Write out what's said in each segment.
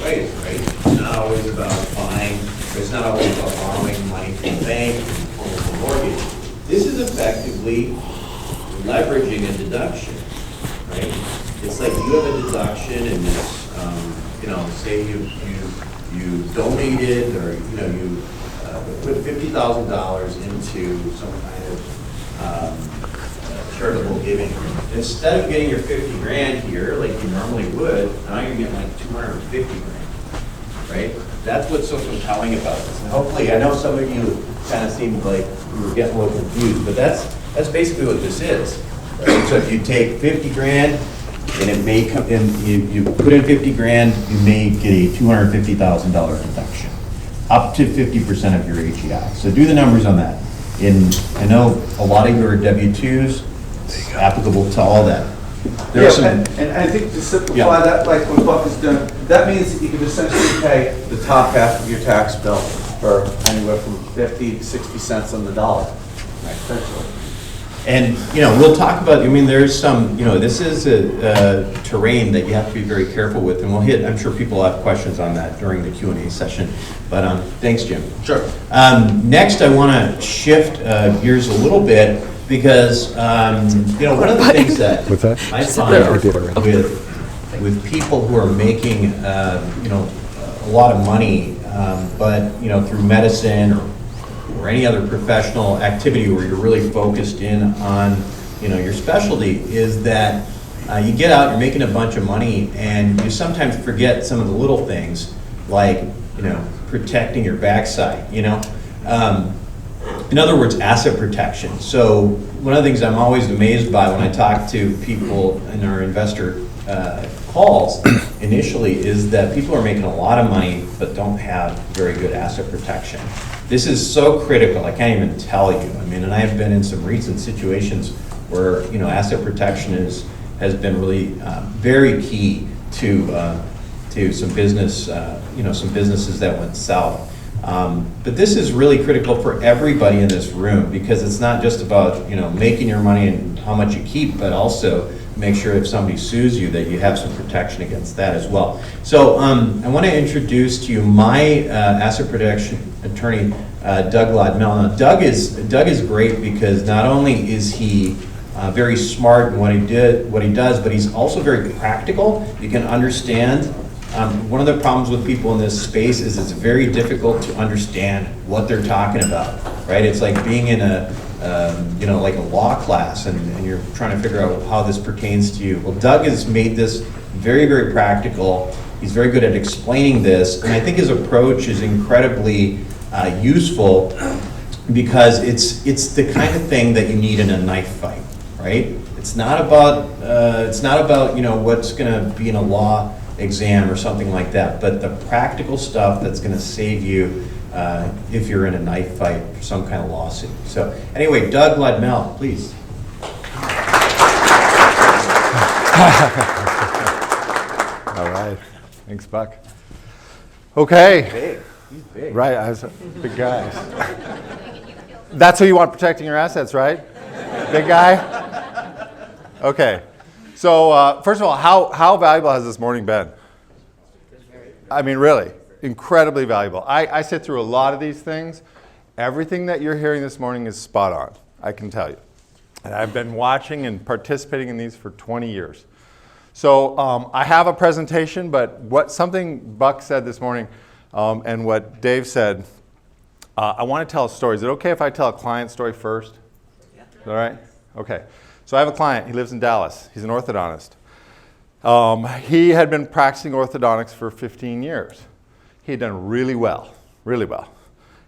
different ways, right? It's not always about buying, it's not always about borrowing money from the bank or from a mortgage. This is effectively leveraging a deduction, right? It's like you have a deduction and it's, say you donated or, you put $50,000 into some kind of charitable giving. Instead of getting your 50 grand here, like you normally would, now you're getting like 250 grand, right? That's what's so compelling about this. And hopefully, I know some of you kind of seemed like you were getting a little confused, but that's basically what this is. Right? So if you take 50 grand and it may come in, you put in 50 grand, you may get a $250,000 deduction, up to 50% of your AGI. So do the numbers on that. I know a lot of you are W-2s, it's applicable to all that. And I think to simplify that, like what Buck has done, that means that you can essentially pay the top half of your tax bill for anywhere from 50 to 60 cents on the dollar, essentially. And, we'll talk about, there's some, this is a terrain that you have to be very careful with, and I'm sure people will have questions on that during the Q&A session. But thanks, Jim. Sure. Next, I want to shift gears a little bit because, one of the things that I find with people who are making, a lot of money, but, through medicine or any other professional activity where you're really focused in on, your specialty, is that you get out, you're making a bunch of money, and you sometimes forget some of the little things, like, protecting your backside, In other words, asset protection. So one of the things I'm always amazed by when I talk to people in our investor calls initially is that people are making a lot of money but don't have very good asset protection. This is so critical, I can't even tell you. And I have been in some recent situations where, asset protection has been really very key to some business, some businesses that went south. But this is really critical for everybody in this room because it's not just about, making your money and how much you keep, but also make sure if somebody sues you that you have some protection against that as well. So I want to introduce to you my asset protection attorney, Doug Lodmell. Now, Doug is great because not only is he very smart in what he does, but he's also very practical. You can understand. One of the problems with people in this space is it's very difficult to understand what they're talking about, right? It's like being in like a law class and you're trying to figure out how this pertains to you. Well, Doug has made this very, very practical. He's very good at explaining this, and I think his approach is incredibly useful because it's the kind of thing that you need in a knife fight, right? It's not about what's going to be in a law exam or something like that, but the practical stuff that's going to save you if you're in a knife fight for some kind of lawsuit. So anyway, Doug Lodmell, please. All right. Thanks, Buck. Okay. Big. He's big. Right, I was a big guy. That's who you want protecting your assets, right? Big guy? Okay. So first of all, how valuable has this morning been? Really, incredibly valuable. I sit through a lot of these things. Everything that you're hearing this morning is spot on, I can tell you. And I've been watching and participating in these for 20 years. So I have a presentation, but something Buck said this morning and what Dave said, I want to tell a story. Is it okay if I tell a client story first? Yeah. Is that all right? Okay. So I have a client. He lives in Dallas. He's an orthodontist. He had been practicing orthodontics for 15 years. He had done really well, really well.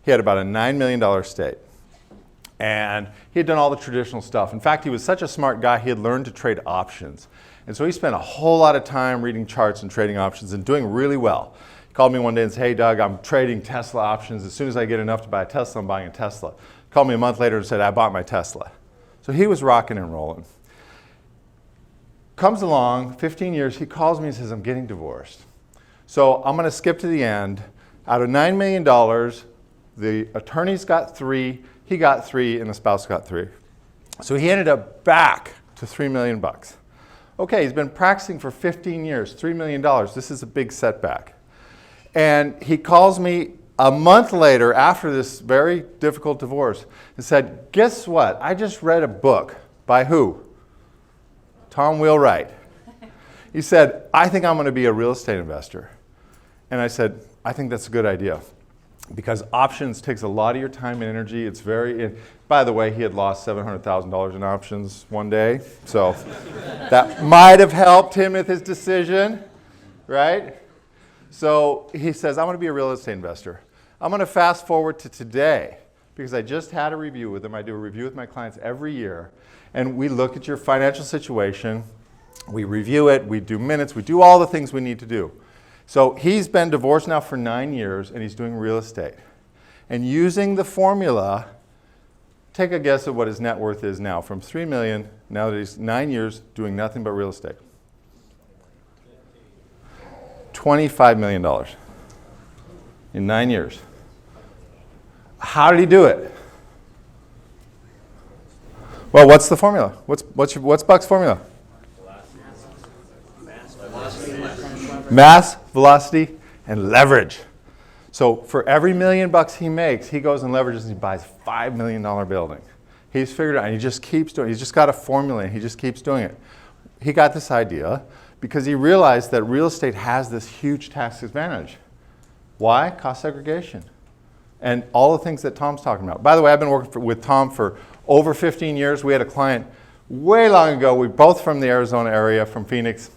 He had about a $9 million estate. And he had done all the traditional stuff. In fact, he was such a smart guy, he had learned to trade options. And so he spent a whole lot of time reading charts and trading options and doing really well. He called me one day and said, "Hey, Doug, I'm trading Tesla options. As soon as I get enough to buy a Tesla, I'm buying a Tesla." He called me a month later and said, "I bought my Tesla." So he was rocking and rolling. Comes along, 15 years, he calls me and says, "I'm getting divorced." So I'm going to skip to the end. Out of $9 million, the attorneys got 3, he got 3, and the spouse got 3. So he ended up back to $3 million. Okay, he's been practicing for 15 years, $3 million. This is a big setback. And he calls me a month later after this very difficult divorce and said, guess what? I just read a book. By who? Tom Wheelwright. He said, I think I'm going to be a real estate investor. And I said, I think that's a good idea. Because options takes a lot of your time and energy. It's very, by the way, he had lost $700,000 in options one day. So that might have helped him with his decision, right? So he says, I'm going to be a real estate investor. I'm going to fast forward to today because I just had a review with him. I do a review with my clients every year. And we look at your financial situation. We review it. We do minutes. We do all the things we need to do. So he's been divorced now for 9 years, and he's doing real estate. And using the formula, take a guess at what his net worth is now. From $3 million, now that he's 9 years doing nothing but real estate. $25 million in 9 years. How did he do it? Well, what's the formula? What's Buck's formula? Mass, velocity, and leverage. So for every $1 million he makes, he goes and leverages and he buys a $5 million building. He's figured it out and he just keeps doing it. He's just got a formula and he just keeps doing it. He got this idea because he realized that real estate has this huge tax advantage. Why? Cost segregation. And all the things that Tom's talking about. By the way, I've been working with Tom for over 15 years. We had a client way long ago. We're both from the Arizona area, from Phoenix.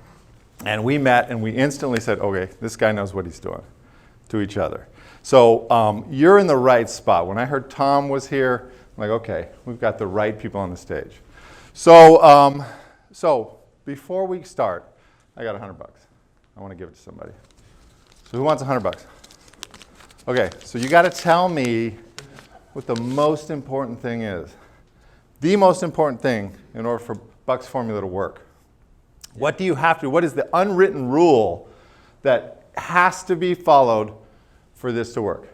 And we met and we instantly said, okay, this guy knows what he's doing to each other. So you're in the right spot. When I heard Tom was here, I'm like, okay, we've got the right people on the stage. So, so before we start, I got $100. I want to give it to somebody. So who wants $100? Okay, so you got to tell me what the most important thing is. The most important thing in order for Buck's formula to work. What do you have to, what is the unwritten rule that has to be followed for this to work?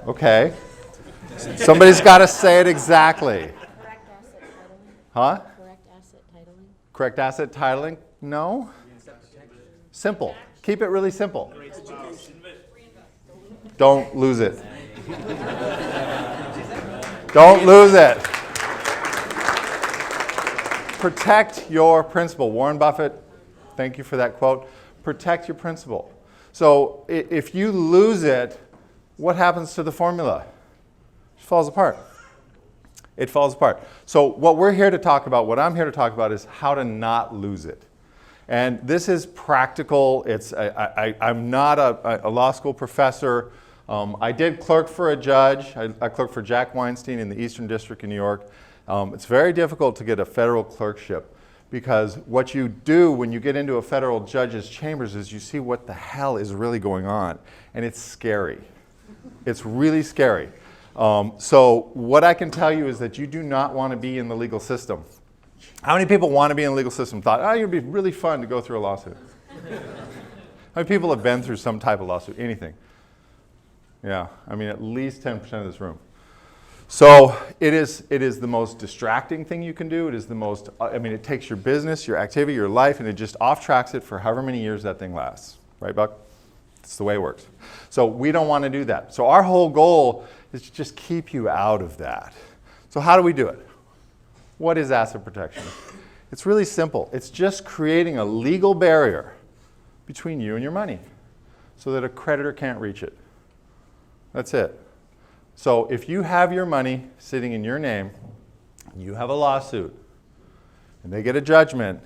Okay. Somebody's got to say it exactly. Correct asset titling. Huh? Correct asset titling. Correct asset titling? No. Simple. Keep it really simple. Don't lose it. Don't lose it. Protect your principal. Warren Buffett, thank you for that quote. Protect your principal. So if you lose it, what happens to the formula? It falls apart. It falls apart. So what we're here to talk about, what I'm here to talk about is how to not lose it. And this is practical. I'm not a law school professor. I did clerk for a judge. I clerked for Jack Weinstein in the Eastern District of New York. It's very difficult to get a federal clerkship because what you do when you get into a federal judge's chambers is you see what the hell is really going on. And it's scary. It's really scary. So what I can tell you is that you do not want to be in the legal system. How many people want to be in the legal system thought, oh, it would be really fun to go through a lawsuit? How many people have been through some type of lawsuit? Anything? Yeah, I mean at least 10% of this room. So it is the most distracting thing you can do. It is the most, I mean, it takes your business, your activity, your life, and it just off-tracks it for however many years that thing lasts. Right, Buck? That's the way it works. So we don't want to do that. So our whole goal is to just keep you out of that. So how do we do it? What is asset protection? It's really simple. It's just creating a legal barrier between you and your money so that a creditor can't reach it. That's it. So if you have your money sitting in your name, you have a lawsuit, and they get a judgment,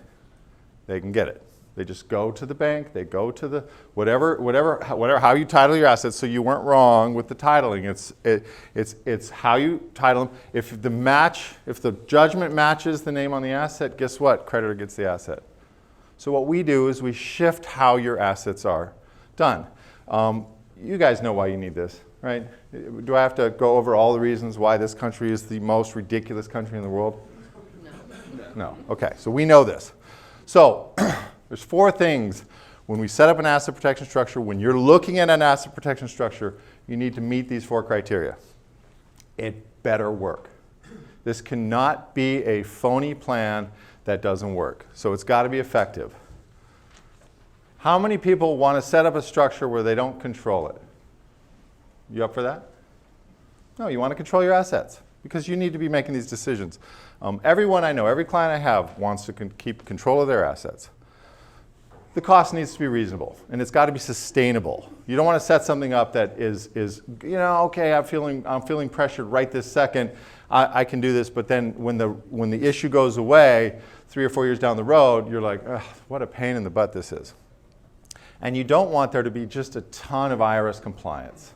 they can get it. They just go to the bank, they go to the whatever how you title your assets, so you weren't wrong with the titling. It's how you title them. If the judgment matches the name on the asset, guess what? Creditor gets the asset. So what we do is we shift how your assets are done. You guys know why you need this, right? Do I have to go over all the reasons why this country is the most ridiculous country in the world? No. Okay, so we know this. So there's 4 things when we set up an asset protection structure. When you're looking at an asset protection structure, you need to meet these 4 criteria. It better work. This cannot be a phony plan that doesn't work. So it's got to be effective. How many people want to set up a structure where they don't control it? You up for that? No, you want to control your assets because you need to be making these decisions. Everyone I know, every client I have wants to keep control of their assets. The cost needs to be reasonable, and it's got to be sustainable. You don't want to set something up that is okay, I'm feeling pressured right this second. I can do this, but then when the issue goes away 3 or 4 years down the road, you're like, ugh, what a pain in the butt this is. And you don't want there to be just a ton of IRS compliance.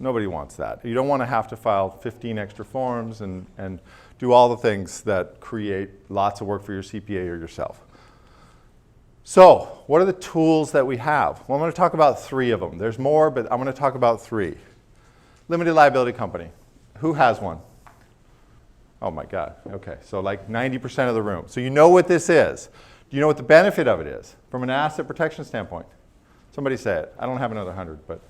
Nobody wants that. You don't want to have to file 15 extra forms and do all the things that create lots of work for your CPA or yourself. So, what are the tools that we have? Well, I'm going to talk about 3 of them. There's more, but I'm going to talk about 3. Limited liability company. Who has one? Oh my God. Okay, so like 90% of the room. So you know what this is. Do you know what the benefit of it is from an asset protection standpoint? Somebody say it. I don't have another 100, but.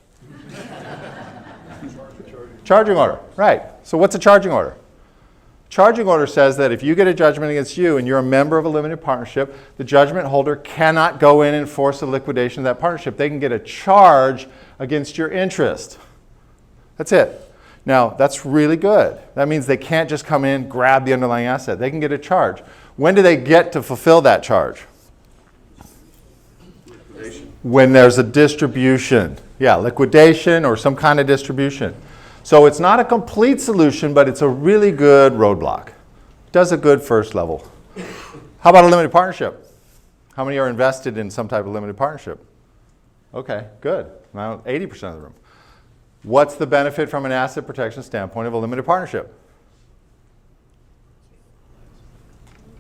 Charging order, right. So what's a charging order? Charging order says that if you get a judgment against you and you're a member of a limited partnership, the judgment holder cannot go in and force a liquidation of that partnership. They can get a charge against your interest. That's it. Now, that's really good. That means they can't just come in, grab the underlying asset. They can get a charge. When do they get to fulfill that charge? Liquidation. When there's a distribution. Yeah, liquidation or some kind of distribution. So it's not a complete solution, but it's a really good roadblock. Does a good first level. How about a limited partnership? How many are invested in some type of limited partnership? Okay, good. Now 80% of the room. What's the benefit from an asset protection standpoint of a limited partnership?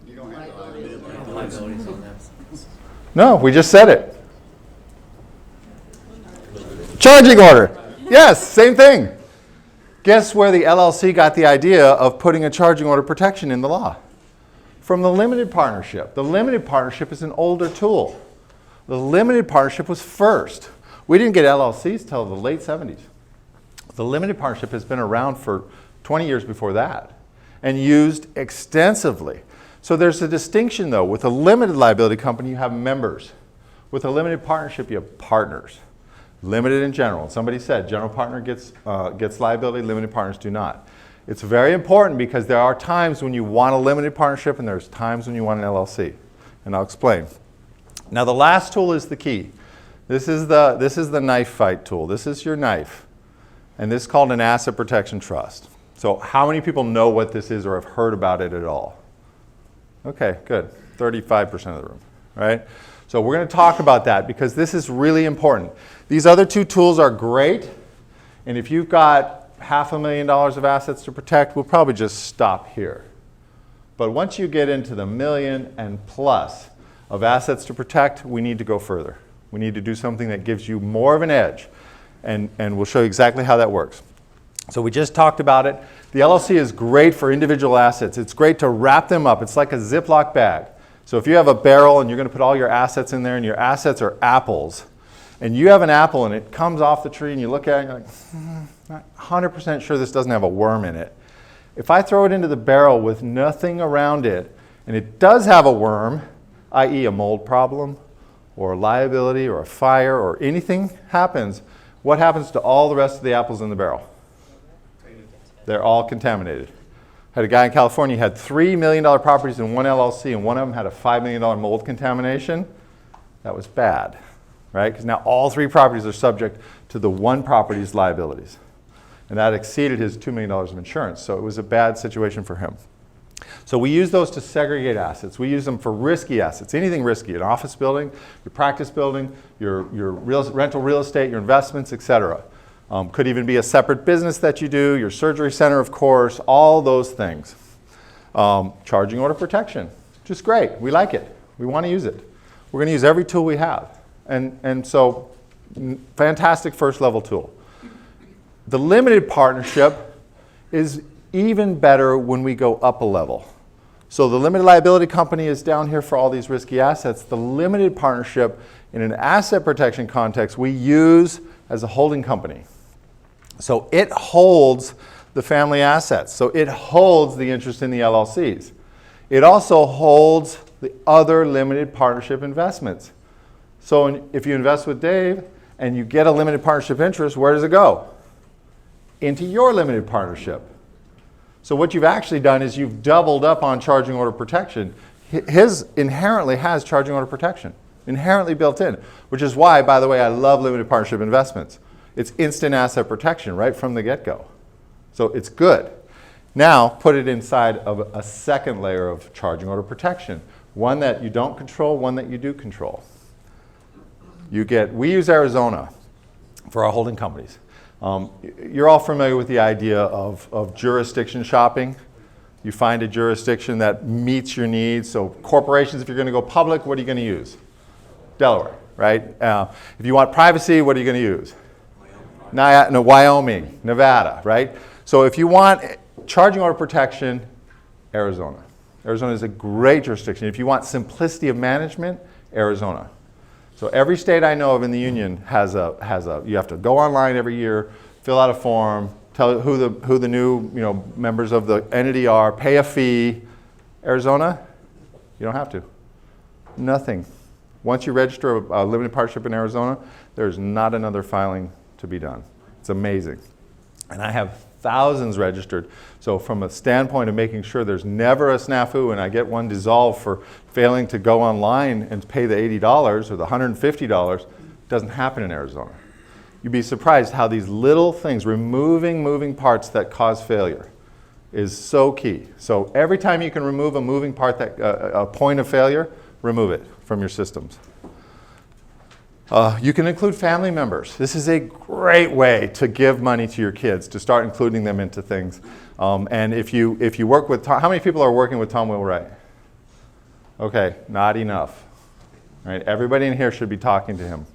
You don't have liabilities on that. No, we just said it. Charging order. Yes, same thing. Guess where the LLC got the idea of putting a charging order protection in the law? From the limited partnership. The limited partnership is an older tool. The limited partnership was first. We didn't get LLCs till the late 70s. The limited partnership has been around for 20 years before that and used extensively. So there's a distinction though. With a limited liability company, you have members. With a limited partnership, you have partners. Limited in general. Somebody said general partner gets liability, limited partners do not. It's very important because there are times when you want a limited partnership and there's times when you want an LLC. And I'll explain. Now the last tool is the key. This is the knife fight tool. This is your knife. And this is called an asset protection trust. So how many people know what this is or have heard about it at all? Okay, good. 35% of the room, right? So we're going to talk about that because this is really important. These other 2 tools are great, and if you've got $500,000 of assets to protect, we'll probably just stop here. But once you get into the million and plus of assets to protect, we need to go further. We need to do something that gives you more of an edge, and we'll show you exactly how that works. So we just talked about it. The LLC is great for individual assets. It's great to wrap them up. It's like a Ziploc bag. So if you have a barrel and you're going to put all your assets in there and your assets are apples, and you have an apple and it comes off the tree and you look at it and you're like, not 100% sure this doesn't have a worm in it. If I throw it into the barrel with nothing around it and it does have a worm, i.e. a mold problem or a liability or a fire or anything happens, what happens to all the rest of the apples in the barrel? They're all contaminated. Had a guy in California, he had $3 million properties in one LLC, and one of them had a $5 million mold contamination. That was bad, right? Because now all 3 properties are subject to the one property's liabilities. And that exceeded his $2 million of insurance, so it was a bad situation for him. So we use those to segregate assets. We use them for risky assets, anything risky, an office building, your practice building, your rental real estate, your investments, etc. Could even be a separate business that you do, your surgery center, of course, all those things. Charging order protection, just great. We like it. We want to use it. We're going to use every tool we have. And so, fantastic first level tool. The limited partnership is even better when we go up a level. So the limited liability company is down here for all these risky assets. The limited partnership in an asset protection context we use as a holding company. So it holds the family assets. So it holds the interest in the LLCs. It also holds the other limited partnership investments. So if you invest with Dave and you get a limited partnership interest, where does it go? Into your limited partnership. So what you've actually done is you've doubled up on charging order protection. His inherently has charging order protection, inherently built in, which is why, by the way, I love limited partnership investments. It's instant asset protection right from the get-go. So it's good. Now put it inside of a second layer of charging order protection, one that you don't control, one that you do control. We use Arizona for our holding companies. You're all familiar with the idea of jurisdiction shopping. You find a jurisdiction that meets your needs. So corporations, if you're going to go public, what are you going to use? Delaware, right? If you want privacy, what are you going to use? Wyoming, Nevada, right? So if you want charging order protection, Arizona. Arizona is a great jurisdiction. If you want simplicity of management, Arizona. So every state I know of in the union has you have to go online every year, fill out a form, tell who the new members of the entity are, pay a fee. Arizona, you don't have to. Nothing. Once you register a limited partnership in Arizona, there's not another filing to be done. It's amazing. And I have thousands registered. So from a standpoint of making sure there's never a snafu and I get one dissolved for failing to go online and pay the $80 or the $150, it doesn't happen in Arizona. You'd be surprised how these little things, removing moving parts that cause failure, is so key. So every time you can remove a moving part, a point of failure, remove it from your systems. You can include family members. This is a great way to give money to your kids, to start including them into things. And if you work with Tom, how many people are working with Tom Wheelwright? Okay, not enough. Right? Everybody in here should be talking to him,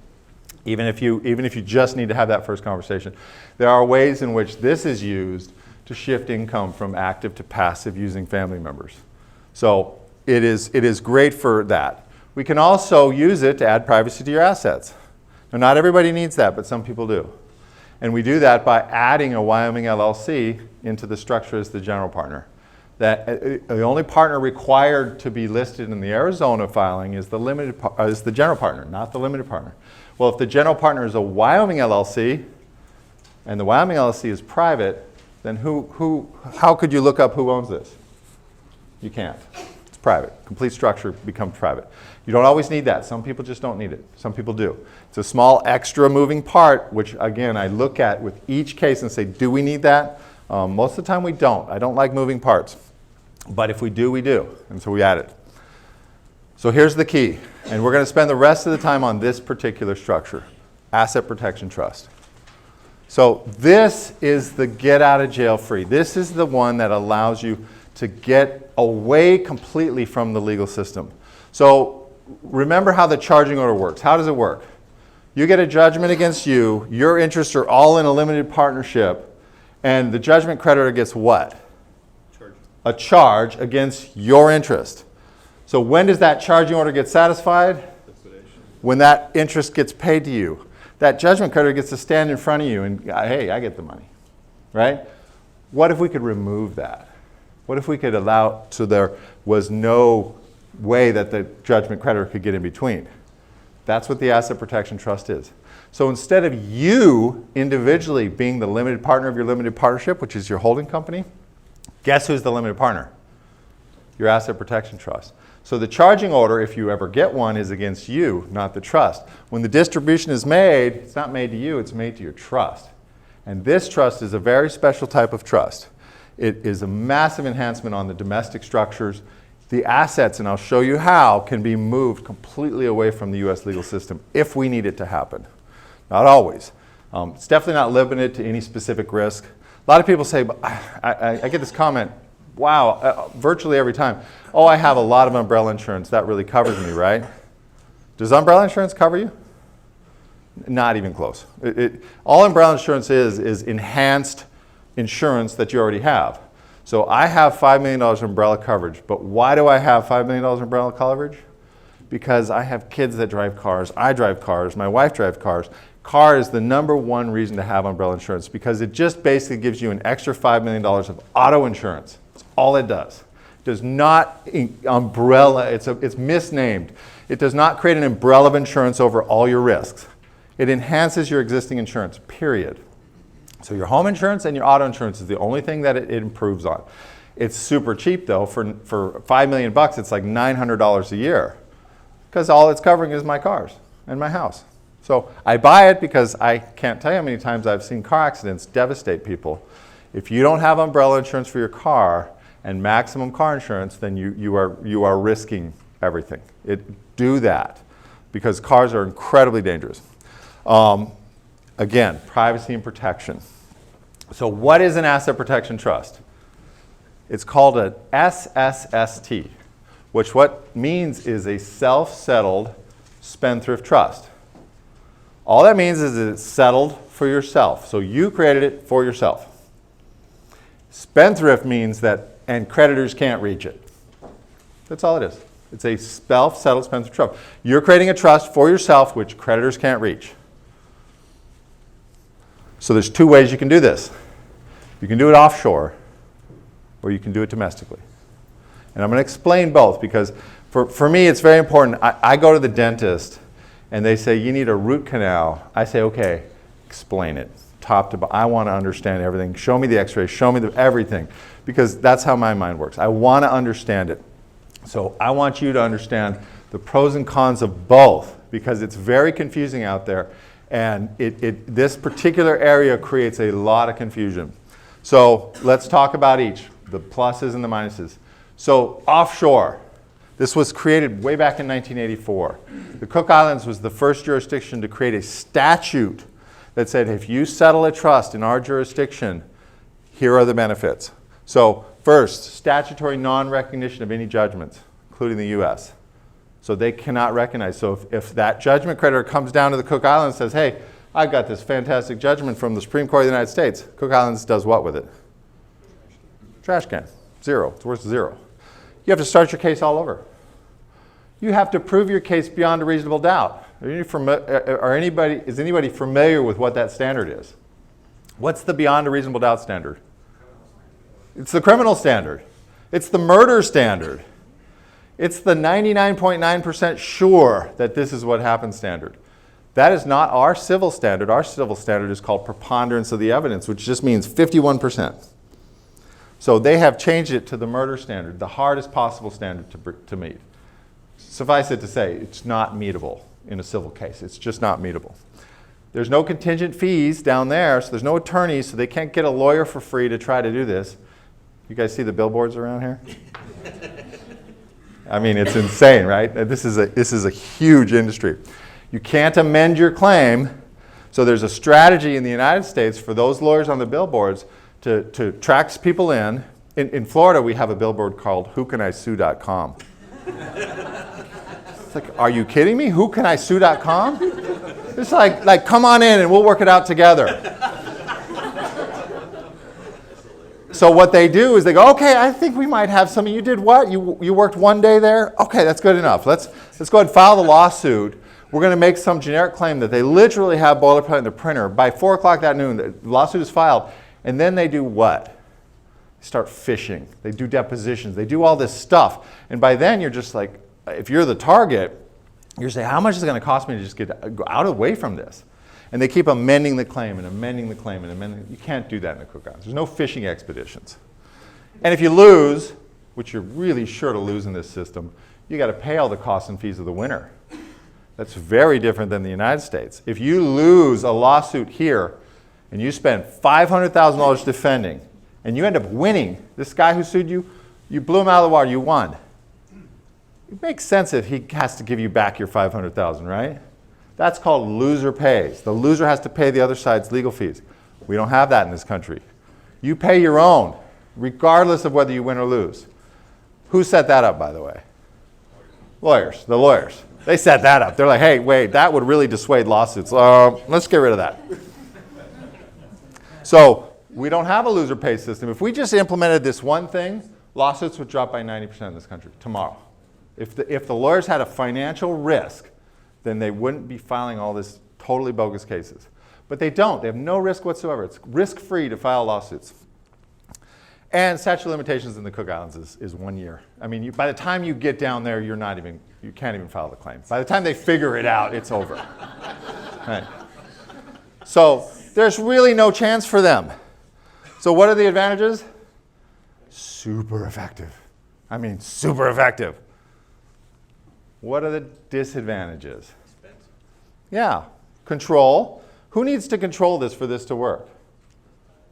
even if you just need to have that first conversation. There are ways in which this is used to shift income from active to passive using family members. So it is great for that. We can also use it to add privacy to your assets. Now, not everybody needs that, but some people do. And we do that by adding a Wyoming LLC into the structure as the general partner. The only partner required to be listed in the Arizona filing is the general partner, not the limited partner. Well, if the general partner is a Wyoming LLC and the Wyoming LLC is private, then how could you look up who owns this? You can't. It's private. Complete structure becomes private. You don't always need that. Some people just don't need it. Some people do. It's a small extra moving part, which again, I look at with each case and say, do we need that? Most of the time we don't. I don't like moving parts. But if we do, we do. And so we add it. So here's the key. And we're going to spend the rest of the time on this particular structure, asset protection trust. So this is the get out of jail free. This is the one that allows you to get away completely from the legal system. So remember how the charging order works. How does it work? You get a judgment against you. Your interests are all in a limited partnership. And the judgment creditor gets what? A charge against your interest. So when does that charging order get satisfied? When that interest gets paid to you. That judgment creditor gets to stand in front of you and, hey, I get the money, right? What if we could remove that? What if we could allow so there was no way that the judgment creditor could get in between? That's what the asset protection trust is. So instead of you individually being the limited partner of your limited partnership, which is your holding company, guess who's the limited partner? Your asset protection trust. So the charging order, if you ever get one, is against you, not the trust. When the distribution is made, it's not made to you, it's made to your trust. And this trust is a very special type of trust. It is a massive enhancement on the domestic structures. The assets, and I'll show you how, can be moved completely away from the U.S. legal system if we need it to happen. Not always. It's definitely not limited to any specific risk. A lot of people say, I get this comment, wow, virtually every time, oh, I have a lot of umbrella insurance. That really covers me, right? Does umbrella insurance cover you? Not even close. All umbrella insurance is enhanced insurance that you already have. So I have $5 million umbrella coverage, but why do I have $5 million umbrella coverage? Because I have kids that drive cars, I drive cars, my wife drives cars. Car is the number one reason to have umbrella insurance because it just basically gives you an extra $5 million of auto insurance. That's all it does. It does not umbrella, it's misnamed. It does not create an umbrella of insurance over all your risks. It enhances your existing insurance, period. So your home insurance and your auto insurance is the only thing that it improves on. It's super cheap though. For $5 million, it's like $900 a year, because all it's covering is my cars and my house. So I buy it because I can't tell you how many times I've seen car accidents devastate people. If you don't have umbrella insurance for your car and maximum car insurance, then you are risking everything. Do that, because cars are incredibly dangerous. Again, privacy and protection. So what is an asset protection trust? It's called an SSST, which what means is a self-settled spendthrift trust. All that means is it's settled for yourself. So you created it for yourself. Spendthrift means that, and creditors can't reach it. That's all it is. It's a self-settled spendthrift trust. You're creating a trust for yourself which creditors can't reach. So there's two ways you can do this. You can do it offshore, or you can do it domestically. And I'm going to explain both, because for me it's very important. I go to the dentist and they say, you need a root canal. I say, okay, explain it, top to bottom. I want to understand everything. Show me the x-rays, show me everything, because that's how my mind works. I want to understand it. So I want you to understand the pros and cons of both, because it's very confusing out there, and this particular area creates a lot of confusion. So let's talk about each, the pluses and the minuses. So offshore, this was created way back in 1984. The Cook Islands was the first jurisdiction to create a statute that said, if you settle a trust in our jurisdiction, here are the benefits. So first, statutory non-recognition of any judgments, including the US. So they cannot recognize. So if that judgment creditor comes down to the Cook Islands and says, hey, I got this fantastic judgment from the Supreme Court of the United States, Cook Islands does what with it? Trash can. Zero. It's worth zero. You have to start your case all over. You have to prove your case beyond a reasonable doubt. Is anybody familiar with what that standard is? What's the beyond a reasonable doubt standard? It's the criminal standard. It's the murder standard. It's the 99.9% sure that this is what happened standard. That is not our civil standard. Our civil standard is called preponderance of the evidence, which just means 51%. So they have changed it to the murder standard, the hardest possible standard to meet. Suffice it to say, it's not meetable in a civil case. It's just not meetable. There's no contingent fees down there, so there's no attorneys, so they can't get a lawyer for free to try to do this. You guys see the billboards around here? I mean, it's insane, right? This is a huge industry. You can't amend your claim, so there's a strategy in the United States for those lawyers on the billboards to track people in. In Florida, we have a billboard called whocanisue.com. It's like, are you kidding me? Whocanisue.com? It's like, come on in and we'll work it out together. So what they do is they go, okay, I think we might have something. You did what? You worked one day there? Okay, that's good enough. Let's go ahead and file the lawsuit. We're going to make some generic claim that they literally have boilerplate in the printer. By 4 o'clock that noon, the lawsuit is filed. And then they do what? They start fishing. They do depositions. They do all this stuff. And by then you're just like, if you're the target, you're saying, how much is it going to cost me to just get out away from this? And they keep amending the claim and amending the claim and amending. You can't do that in the Cook Islands. There's no fishing expeditions. And if you lose, which you're really sure to lose in this system, you got to pay all the costs and fees of the winner. That's very different than the United States. If you lose a lawsuit here and you spend $500,000 defending and you end up winning, this guy who sued you, you blew him out of the water, you won. It makes sense if he has to give you back your $500,000, right? That's called loser pays. The loser has to pay the other side's legal fees. We don't have that in this country. You pay your own, regardless of whether you win or lose. Who set that up, by the way? Lawyers, the lawyers. They set that up. They're like, hey, wait, that would really dissuade lawsuits. Let's get rid of that. So we don't have a loser pay system. If we just implemented this one thing, lawsuits would drop by 90% in this country tomorrow. If the lawyers had a financial risk, then they wouldn't be filing all this totally bogus cases. But they don't. They have no risk whatsoever. It's risk-free to file lawsuits. And statute of limitations in the Cook Islands is 1 year. I mean, by the time you get down there, you can't even file the claim. By the time they figure it out, it's over. Right. So there's really no chance for them. So what are the advantages? Super effective. I mean, super effective. What are the disadvantages? Yeah, control. Who needs to control this for this to work?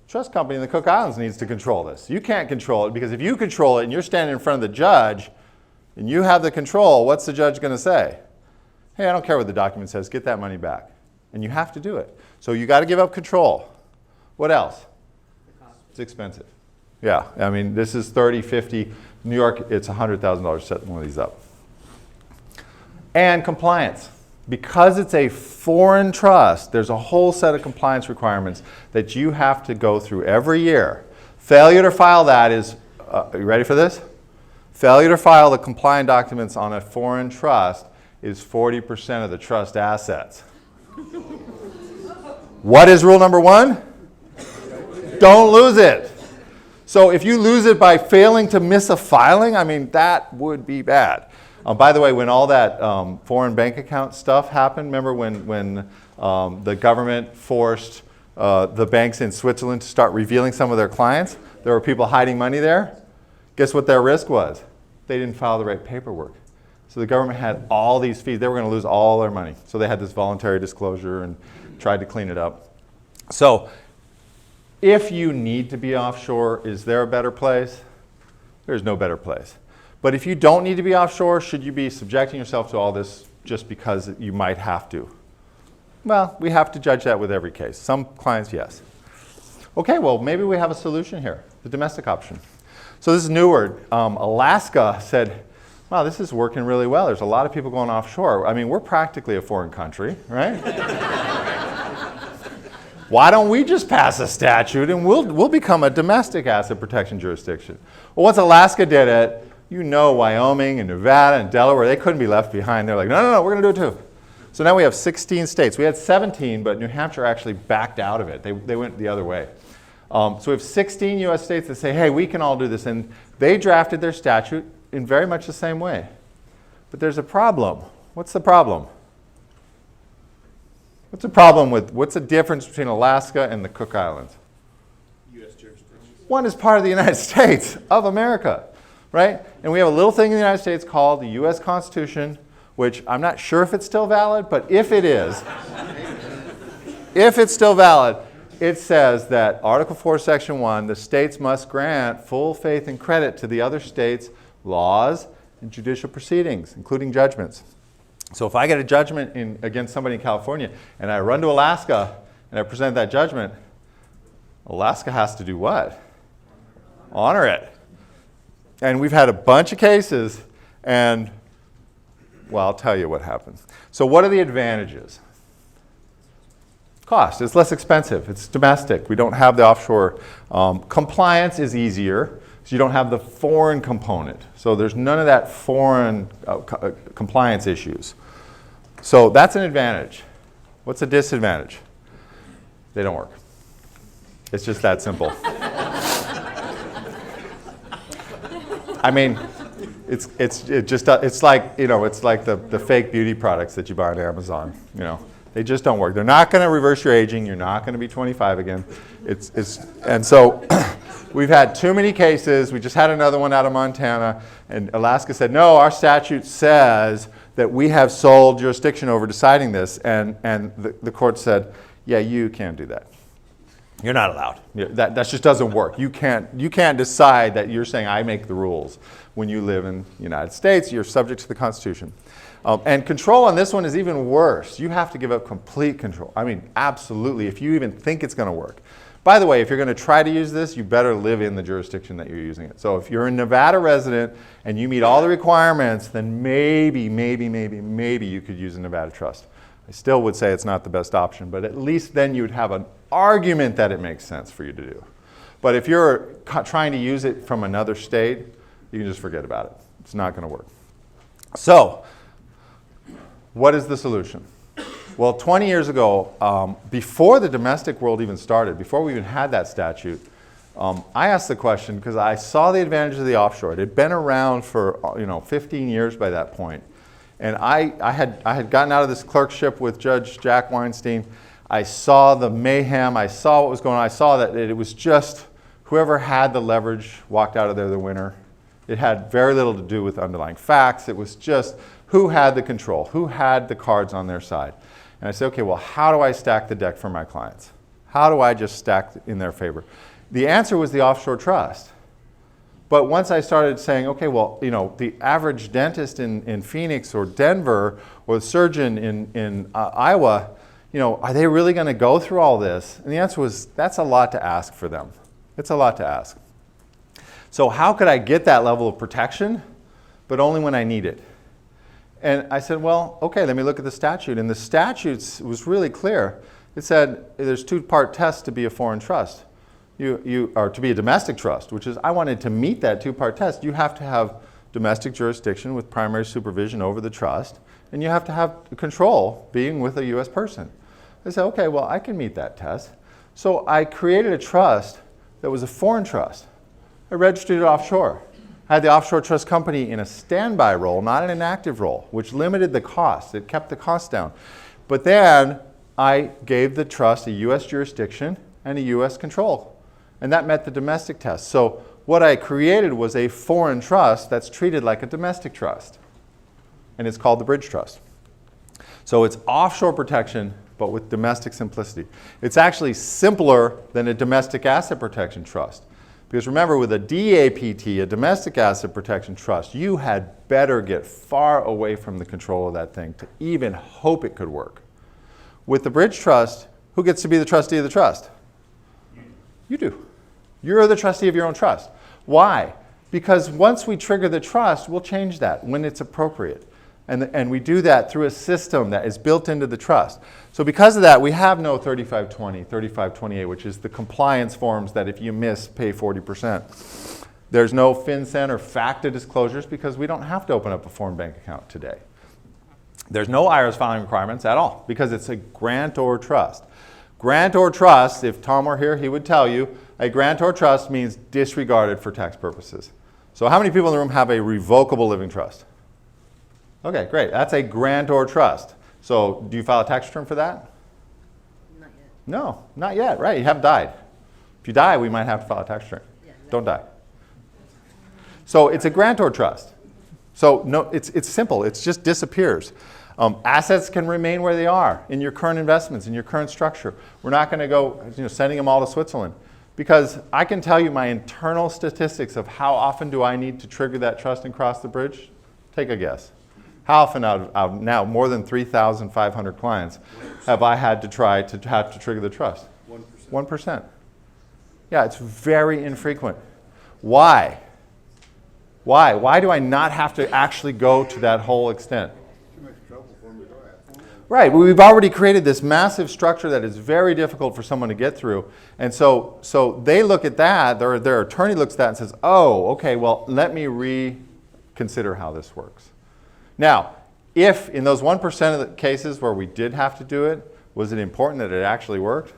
Trust company in the Cook Islands needs to control this. You can't control it because if you control it and you're standing in front of the judge and you have the control, what's the judge going to say? Hey, I don't care what the document says, get that money back. And you have to do it. So you got to give up control. What else? It's expensive. Yeah, I mean, this is 30, 50. New York, it's $100,000 to set one of these up. And compliance. Because it's a foreign trust, there's a whole set of compliance requirements that you have to go through every year. Failure to file that is, are you ready for this? Failure to file the compliant documents on a foreign trust is 40% of the trust assets. What is rule number 1? Don't lose it. So if you lose it by failing to miss a filing, I mean, that would be bad. By the way, when all that foreign bank account stuff happened, remember when the government forced the banks in Switzerland to start revealing some of their clients? There were people hiding money there. Guess what their risk was? They didn't file the right paperwork. So the government had all these fees. They were going to lose all their money. So they had this voluntary disclosure and tried to clean it up. So if you need to be offshore, is there a better place? There's no better place. But if you don't need to be offshore, should you be subjecting yourself to all this just because you might have to? Well, we have to judge that with every case. Some clients, yes. Okay, well, maybe we have a solution here, the domestic option. So this is newer. Alaska said, wow, this is working really well. There's a lot of people going offshore. I mean, we're practically a foreign country, right? Why don't we just pass a statute and we'll become a domestic asset protection jurisdiction? Well, once Alaska did it, you know Wyoming and Nevada and Delaware, they couldn't be left behind. They're like, no, we're going to do it too. So now we have 16 states. We had 17, but New Hampshire actually backed out of it. They went the other way. So we have 16 US states that say, hey, we can all do this. And they drafted their statute in very much the same way. But there's a problem. What's the problem? What's the difference between Alaska and the Cook Islands? U.S. jurisdiction. One is part of the United States of America, right? And we have a little thing in the United States called the U.S. Constitution, which I'm not sure if it's still valid, but if it is, if it's still valid, it says that Article 4, Section 1, the states must grant full faith and credit to the other states' laws and judicial proceedings, including judgments. So if I get a judgment against somebody in California and I run to Alaska and I present that judgment, Alaska has to do what? Honor it. And we've had a bunch of cases and, well, I'll tell you what happens. So what are the advantages? Cost. It's less expensive. It's domestic. We don't have the offshore. Compliance is easier. So you don't have the foreign component. So there's none of that foreign compliance issues. So that's an advantage. What's a disadvantage? They don't work. It's just that simple. I mean, it's like, you know, it's like the fake beauty products that you buy on Amazon. You know, they just don't work. They're not going to reverse your aging. You're not going to be 25 again. And so we've had too many cases. We just had another one out of Montana, and Alaska said, no, our statute says that we have sole jurisdiction over deciding this, and the court said, yeah, you can't do that. You're not allowed. That just doesn't work. You can't decide that you're saying I make the rules. When you live in the United States, you're subject to the Constitution. And control on this one is even worse. You have to give up complete control. I mean, absolutely, if you even think it's going to work. By the way, if you're going to try to use this, you better live in the jurisdiction that you're using it. So if you're a Nevada resident and you meet all the requirements, then maybe you could use a Nevada trust. I still would say it's not the best option, but at least then you'd have an argument that it makes sense for you to do. But if you're trying to use it from another state, you can just forget about it. It's not going to work. So, what is the solution? Well, 20 years ago, before the domestic world even started, before we even had that statute, I asked the question because I saw the advantage of the offshore. It had been around for 15 years by that point. And I had gotten out of this clerkship with Judge Jack Weinstein. I saw the mayhem. I saw what was going on. I saw that it was just whoever had the leverage walked out of there the winner. It had very little to do with underlying facts. It was just who had the control, who had the cards on their side. And I said, okay, well, how do I stack the deck for my clients? How do I just stack in their favor? The answer was the offshore trust. But once I started saying, okay, well, the average dentist in Phoenix or Denver or the surgeon in Iowa, are they really going to go through all this? And the answer was, that's a lot to ask for them. It's a lot to ask. So how could I get that level of protection, but only when I need it? And I said, well, okay, let me look at the statute. And the statute was really clear. It said there's two-part test to be a foreign trust. Or to be a domestic trust, which is I wanted to meet that two-part test. You have to have domestic jurisdiction with primary supervision over the trust, and you have to have control being with a U.S. person. I said, okay, well, I can meet that test. So I created a trust that was a foreign trust. I registered it offshore. I had the offshore trust company in a standby role, not in an active role, which limited the cost. It kept the cost down. But then I gave the trust a U.S. jurisdiction and a U.S. control. And that met the domestic test. So what I created was a foreign trust that's treated like a domestic trust. And it's called the bridge trust. So it's offshore protection, but with domestic simplicity. It's actually simpler than a domestic asset protection trust. Because remember, with a DAPT, a domestic asset protection trust, you had better get far away from the control of that thing to even hope it could work. With the bridge trust, who gets to be the trustee of the trust? You do. You're the trustee of your own trust. Why? Because once we trigger the trust, we'll change that when it's appropriate. And we do that through a system that is built into the trust. So because of that, we have no 3520, 3528, which is the compliance forms that if you miss, pay 40%. There's no FinCEN or FACTA disclosures because we don't have to open up a foreign bank account today. There's no IRS filing requirements at all because it's a grantor trust. Grantor trust, if Tom were here, he would tell you, a grantor trust means disregarded for tax purposes. So how many people in the room have a revocable living trust? Okay, great. That's a grantor trust. So do you file a tax return for that? Not yet. No, not yet, right? You haven't died. If you die, we might have to file a tax return. Yeah, Don't die. So it's a grantor trust. So no, it's simple. It just disappears. Assets can remain where they are in your current investments, in your current structure. We're not going to go sending them all to Switzerland. Because I can tell you my internal statistics of how often do I need to trigger that trust and cross the bridge. Take a guess. How often out of now more than 3,500 clients have I had to try to have to trigger the trust? 1%. 1%. Yeah, it's very infrequent. Why? Why? Why do I not have to actually go to that whole extent? Too much trouble for me to do it. Right, we've already created this massive structure that is very difficult for someone to get through. And so they look at that, their attorney looks at that and says, oh, okay, well, let me reconsider how this works. Now, if in those 1% of the cases where we did have to do it, was it important that it actually worked?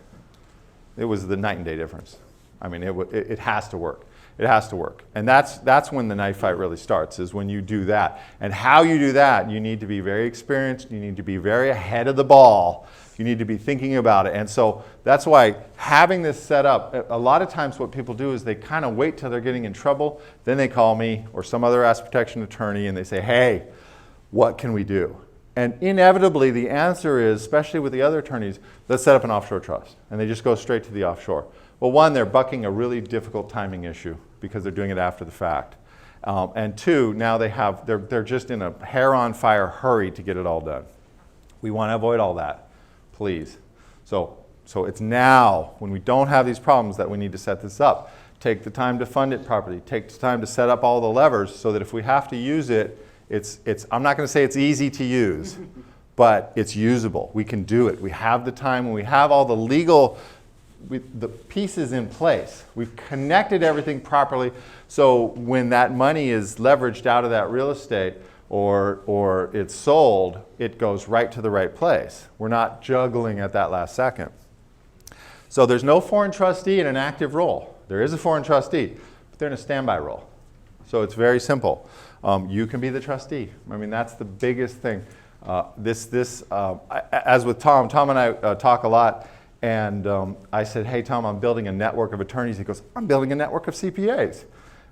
It was the night and day difference. I mean, it has to work. It has to work. And that's when the knife fight really starts, is when you do that. And how you do that, you need to be very experienced. You need to be very ahead of the ball. You need to be thinking about it. And so that's why having this set up, a lot of times what people do is they kind of wait till they're getting in trouble. Then they call me or some other asset protection attorney and they say, hey, what can we do? And inevitably the answer is, especially with the other attorneys, let's set up an offshore trust. And they just go straight to the offshore. Well, one, they're bucking a really difficult timing issue because they're doing it after the fact. And two, now they're just in a hair-on-fire hurry to get it all done. We want to avoid all that, please. So it's now, when we don't have these problems, that we need to set this up. Take the time to fund it properly. Take the time to set up all the levers so that if we have to use it, I'm not going to say it's easy to use, but it's usable. We can do it. We have the time, and we have all the legal the pieces in place. We've connected everything properly, so when that money is leveraged out of that real estate or it's sold, it goes right to the right place. We're not juggling at that last second. So there's no foreign trustee in an active role. There is a foreign trustee, but they're in a standby role. So it's very simple. You can be the trustee. I mean, that's the biggest thing. As with Tom and I talk a lot, and I said, hey, Tom, I'm building a network of attorneys. He goes, I'm building a network of CPAs.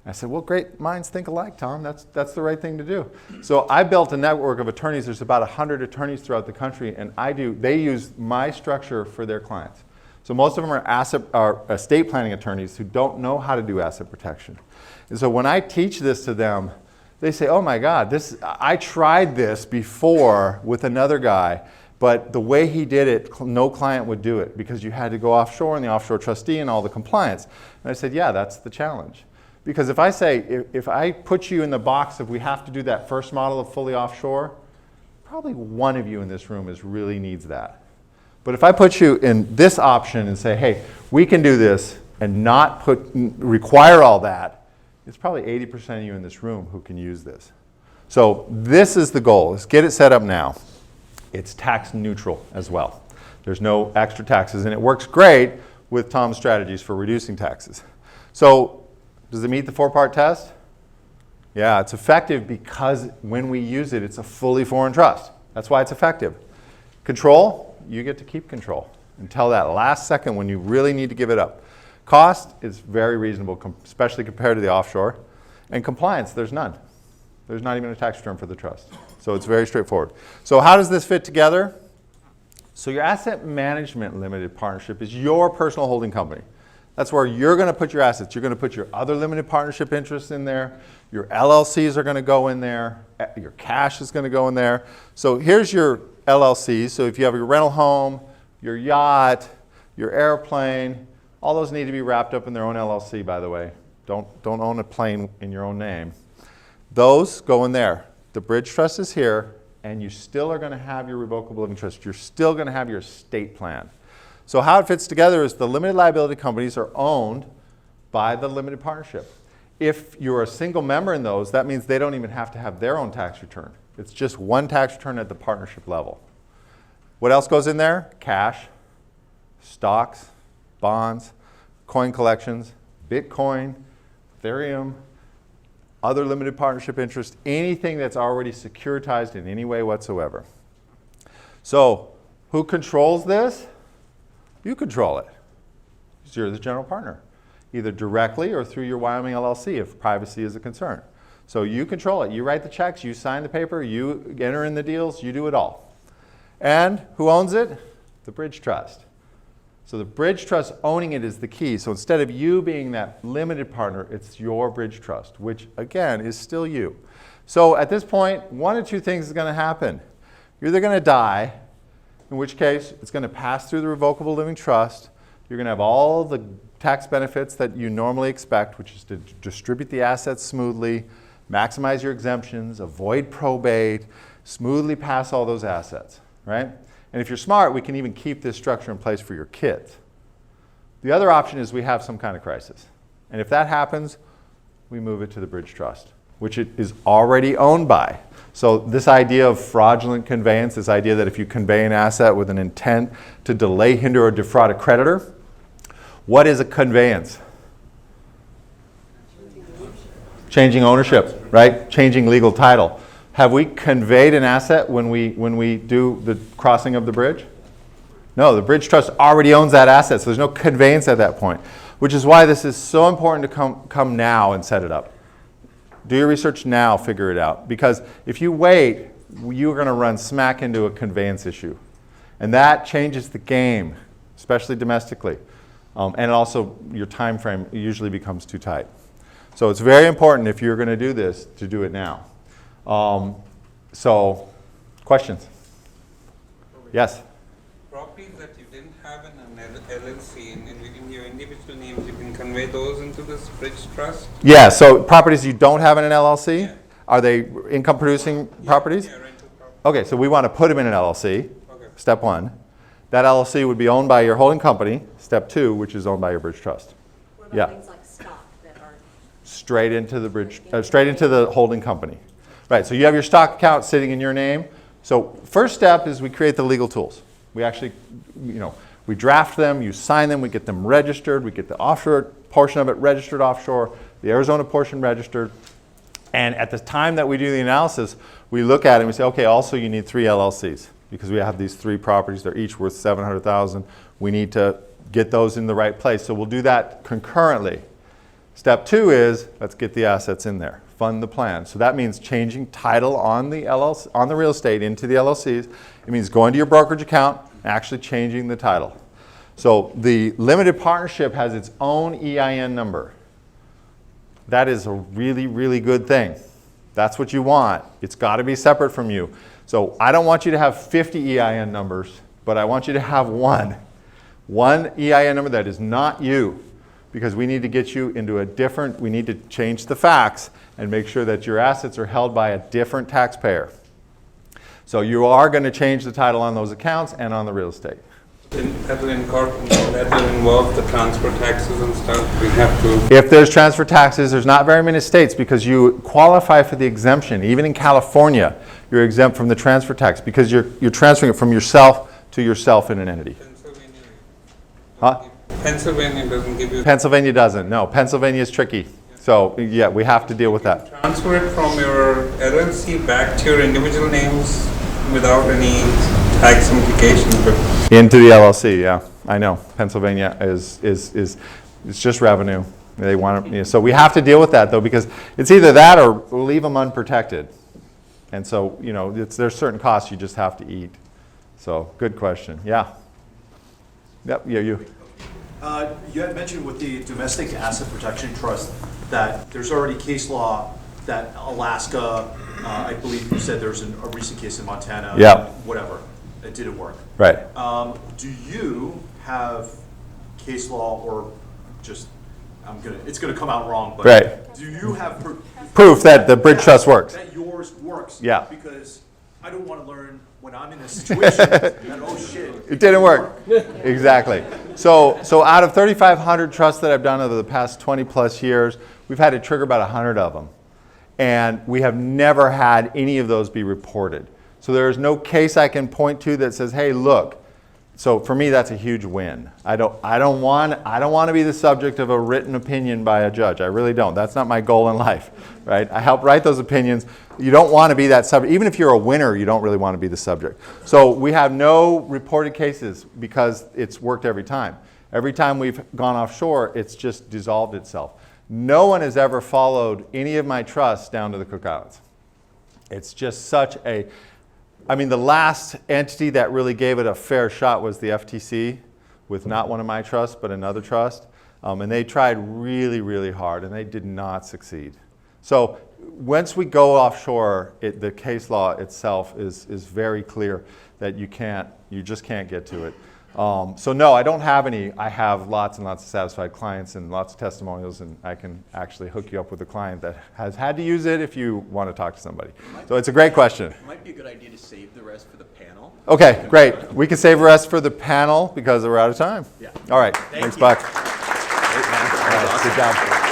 I said, well, great minds think alike, Tom. That's the right thing to do. So I built a network of attorneys. There's about 100 attorneys throughout the country, and they use my structure for their clients. So most of them are estate planning attorneys who don't know how to do asset protection. And so when I teach this to them, they say, oh my God, I tried this before with another guy, but the way he did it, no client would do it because you had to go offshore and the offshore trustee and all the compliance. And I said, yeah, that's the challenge. Because if I say, if I put you in the box of we have to do that first model of fully offshore, probably one of you in this room really needs that. But if I put you in this option and say, hey, we can do this and not require all that, it's probably 80% of you in this room who can use this. So this is the goal, is get it set up now. It's tax neutral as well. There's no extra taxes, and it works great with Tom's strategies for reducing taxes. So does it meet the 4-part test? Yeah, it's effective because when we use it, it's a fully foreign trust. That's why it's effective. Control, you get to keep control until that last second when you really need to give it up. Cost is very reasonable, especially compared to the offshore. And compliance, there's none. There's not even a tax return for the trust. So it's very straightforward. So how does this fit together? So your asset management limited partnership is your personal holding company. That's where you're going to put your assets. You're going to put your other limited partnership interests in there. Your LLCs are going to go in there. Your cash is going to go in there. So here's your LLCs. So if you have your rental home, your yacht, your airplane, all those need to be wrapped up in their own LLC, by the way. Don't own a plane in your own name. Those go in there. The bridge trust is here, and you still are going to have your revocable living trust. You're still going to have your estate plan. So how it fits together is the limited liability companies are owned by the limited partnership. If you're a single member in those, that means they don't even have to have their own tax return. It's just one tax return at the partnership level. What else goes in there? Cash, stocks, bonds, coin collections, Bitcoin, Ethereum, other limited partnership interest, anything that's already securitized in any way whatsoever. So who controls this? You control it. You're the general partner, either directly or through your Wyoming LLC if privacy is a concern. So you control it. You write the checks, you sign the paper, you enter in the deals, you do it all. And who owns it? The bridge trust. So the bridge trust owning it is the key. So instead of you being that limited partner, it's your bridge trust, which again is still you. So at this point, one of two things is going to happen. You're either going to die, in which case it's going to pass through the revocable living trust. You're going to have all the tax benefits that you normally expect, which is to distribute the assets smoothly, maximize your exemptions, avoid probate, smoothly pass all those assets, right? And if you're smart, we can even keep this structure in place for your kids. The other option is we have some kind of crisis. And if that happens, we move it to the bridge trust, which it is already owned by. So this idea of fraudulent conveyance, this idea that if you convey an asset with an intent to delay, hinder, or defraud a creditor, what is a conveyance? Changing ownership, right? Changing legal title. Have we conveyed an asset when we do the crossing of the bridge? No, the bridge trust already owns that asset, so there's no conveyance at that point, which is why this is so important to come now and set it up. Do your research now, figure it out. Because if you wait, you're going to run smack into a conveyance issue. And that changes the game, especially domestically. And also, your time frame usually becomes too tight. So it's very important if you're going to do this, to do it now. So, questions? Yes? Properties that you didn't have in an LLC and in your individual names, you can convey those into this bridge trust? Yeah, so properties you don't have in an LLC, yeah. Are they income producing properties? Yeah, rental properties. Okay, so we want to put them in an LLC, Okay. Step 1. That LLC would be owned by your holding company, Step 2, which is owned by your bridge trust. What about things like stock that are straight into the bridge, straight into the holding company. Right, so you have your stock account sitting in your name. So first step is we create the legal tools. We actually, we draft them, you sign them, we get them registered, we get the offshore portion of it registered offshore, the Arizona portion registered. And at the time that we do the analysis, we look at it and we say, okay, also you need 3 LLCs because we have these 3 properties. They're each worth $700,000. We need to get those in the right place. So we'll do that concurrently. Step 2 is, let's get the assets in there, fund the plan. So that means changing title on the LLC, on the real estate into the LLCs. It means going to your brokerage account and actually changing the title. So the limited partnership has its own EIN number. That is a really, really good thing. That's what you want. It's got to be separate from you. So I don't want you to have 50 EIN numbers, but I want you to have one EIN number that is not you, because we need to get you into a different, we need to change the facts and make sure that your assets are held by a different taxpayer. So you are going to change the title on those accounts and on the real estate. That will involve the transfer taxes and stuff. We have to. If there's transfer taxes, there's not very many states because you qualify for the exemption. Even in California, you're exempt from the transfer tax because you're transferring it from yourself to yourself in an entity. Pennsylvania. Huh? Pennsylvania doesn't give you. Pennsylvania doesn't. No, Pennsylvania is tricky. So yeah, we have to deal with that. Transfer it from your LLC back to your individual names without any tax implications. Into the LLC, yeah, I know. Pennsylvania is it's just revenue. They want to, so we have to deal with that though, because it's either that or we'll leave them unprotected. And so, you know, there's certain costs you just have to eat. So, good question. Yeah. Yep. Yeah. You. You had mentioned with the Domestic Asset Protection Trust that there's already case law that Alaska, I believe you said there's a recent case in Montana. Yeah. Whatever. It didn't work. Right. Do you have case law, or just it's gonna come out wrong, but right. Do you have proof that the bridge trust works? That yours works. Yeah. Because I don't want to learn when I'm in a situation that oh shit, it didn't work. Exactly. So out of 3,500 trusts that I've done over the past 20 plus years, we've had to trigger about 100 of them, and we have never had any of those be reported. So there's no case I can point to that says, hey, look. So for me, that's a huge win. I don't want to be the subject of a written opinion by a judge. I really don't. That's not my goal in life, right? I help write those opinions. You don't want to be that subject. Even if you're a winner, you don't really want to be the subject. So we have no reported cases because it's worked every time. Every time we've gone offshore, it's just dissolved itself. No one has ever followed any of my trusts down to the Cook Islands. It's just such a... I mean, the last entity that really gave it a fair shot was the FTC with not one of my trusts, but another trust. And they tried really, really hard, and they did not succeed. So once we go offshore, the case law itself is very clear that you just can't get to it. So no, I don't have any. I have lots and lots of satisfied clients and lots of testimonials, and I can actually hook you up with a client that has had to use it if you want to talk to somebody. So it's a great question. It might be a good idea to save the rest for the panel. Okay, great. We can save the rest for the panel because we're out of time. Yeah. All right. Thank Thanks, you. Buck. Great, man. All right, good job.